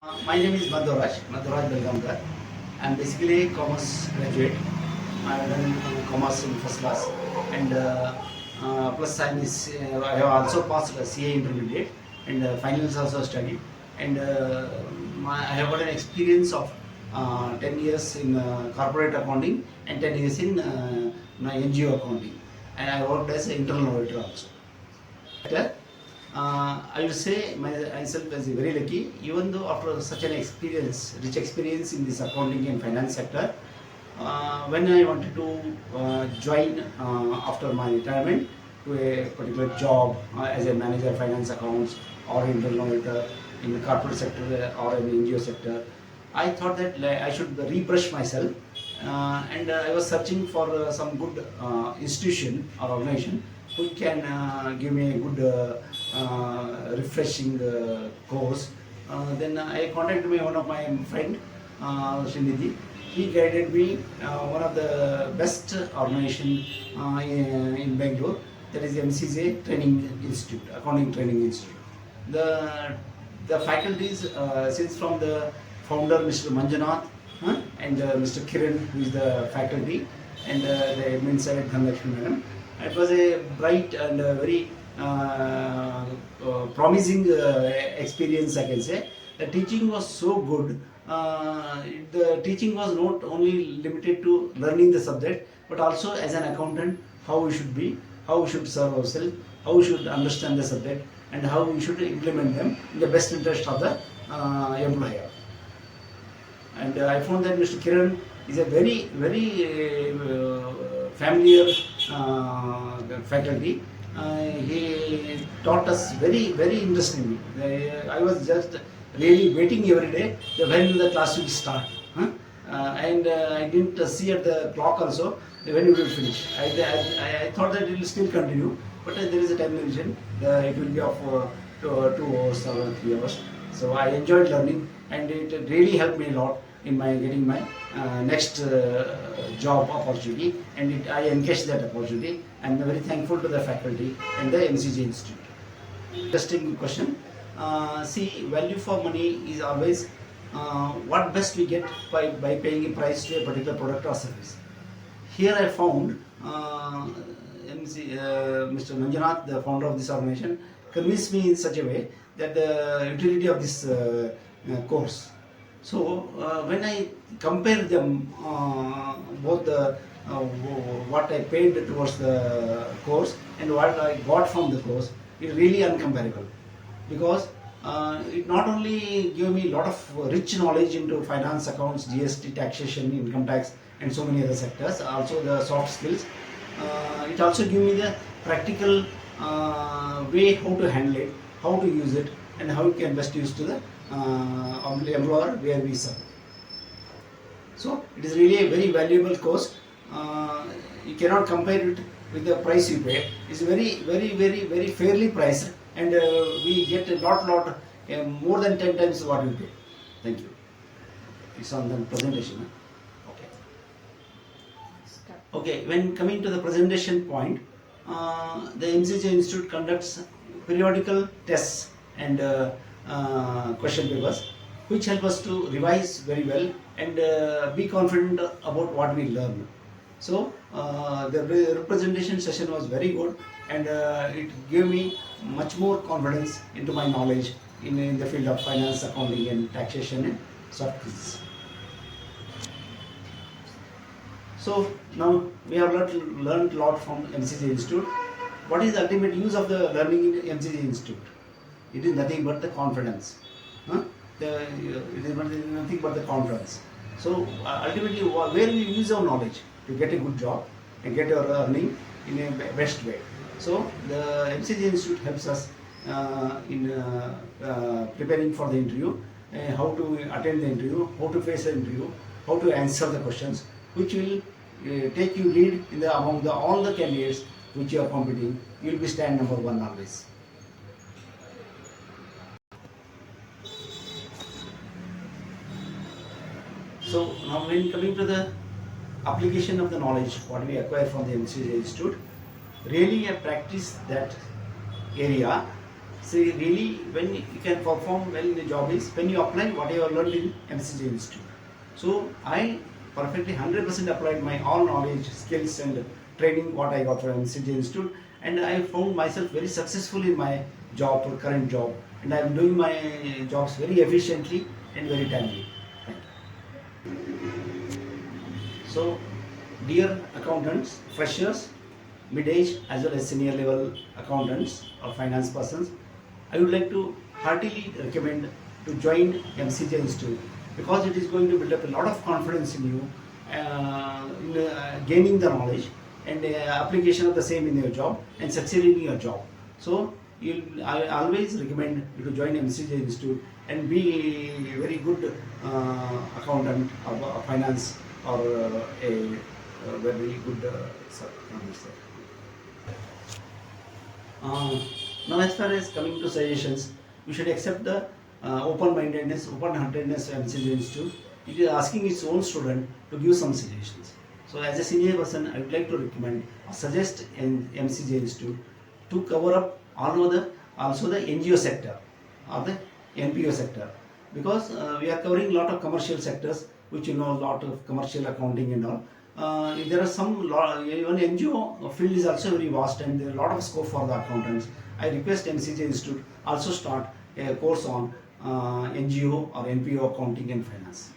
My name is Madhuraj Belgankar. I am basically a commerce graduate. I have done commerce in first class, and plus I have also passed CA intermediate, and finals also studied. And I have got an experience of 10 years in corporate accounting and 10 years in my NGO accounting, and I worked as an internal auditor also. I would say myself as very lucky, even though after such an experience, rich experience in this accounting and finance sector, when I wanted to join after my retirement to a particular job as a manager finance accounts or internal auditor in the corporate sector or in the NGO sector, I thought that I should rebrush myself, and I was searching for some good institution or organization who can give me a good refreshing course. Then I contacted one of my friend, Srinidhi. He guided me one of the best organization in Bangalore, that is MCJ Training Institute, Accounting Training Institute. The faculties, since from the founder Mr. Manjunath and Mr. Kiran, who is the faculty, and the admin side Dhanlakshmi Madam. It was a bright and very promising experience, I can say. The teaching was so good. The teaching was not only limited to learning the subject, but also as an accountant, how we should be, how we should serve ourselves, how we should understand the subject, and how we should implement them in the best interest of the employer. And I found that Mr. Kiran is a very familiar faculty. He taught us very interestingly. I was just really waiting every day when the class will start. And I didn't see at the clock also when it will finish. I thought that it will still continue, but there is a time limitation. It will be of 2 hours or 3 hours. So I enjoyed learning, and it really helped me a lot in my getting my next job opportunity, and I encashed that opportunity. I am very thankful to the faculty and the MCJ Institute. Interesting question. See, value for money is always what best we get by paying a price to a particular product or service. Here I found Mr. Manjunath, the founder of this organization, convinced me in such a way that the utility of this course. So when I compare them, both the what I paid towards the course and what I got from the course, it really uncomparable, because it not only gave me a lot of rich knowledge into finance, accounts, GST, taxation, income tax, and so many other sectors, also the soft skills. It also gave me the practical way how to handle it, how to use it, and how it can best use to the employer where we serve. So it is really a very valuable course. You cannot compare it with the price you pay. It's very fairly priced, and we get a lot more than 10 times what we pay. Thank you. It's on the presentation. Okay, when coming to the presentation point, the MCJ Institute conducts periodical tests and question papers, which help us to revise very well and be confident about what we learn. So the representation session was very good, and it gave me much more confidence into my knowledge in the field of finance, accounting, and taxation and soft skills. So now we have learned a lot from MCJ Institute. What is the ultimate use of the learning in MCJ Institute? It is nothing but the confidence. It is nothing but the confidence. So ultimately, where we use our knowledge to get a good job and get our earning in a best way. So the MCJ Institute helps us in preparing for the interview, how to attend the interview, how to face the interview, how to answer the questions, which will take you lead in among all the candidates which you are competing. You will be stand number 1 always. So now when coming to the application of the knowledge what we acquire from the MCJ Institute, really I practice that area See, really, when you can perform well in the job is when you apply what you have learned in MCJ Institute. So I perfectly 100% applied my all knowledge, skills and training what I got from MCJ Institute, and I found myself very successful in my job or current job, and I am doing my jobs very efficiently and very timely. Thank you. So, dear accountants, freshers, mid-age as well as senior level accountants or finance persons, I would like to heartily recommend to join MCJ Institute because it is going to build up a lot of confidence in you, in gaining the knowledge and application of the same in your job and succeeding in your job. So I always recommend you to join MCJ Institute and be a very good accountant or finance or a very good now as far as coming to suggestions, we should accept the open-mindedness, open-heartedness of MCJ Institute. It is asking its own student to give some suggestions. So as a senior person, I would like to recommend or suggest in MCJ Institute to cover up also the NGO sector or the NPO sector, because we are covering a lot of commercial sectors, which a lot of commercial accounting and all. There are some even NGO field is also very vast and there are a lot of scope for the accountants. I request MCJ Institute also start a course on NGO or NPO accounting and finance.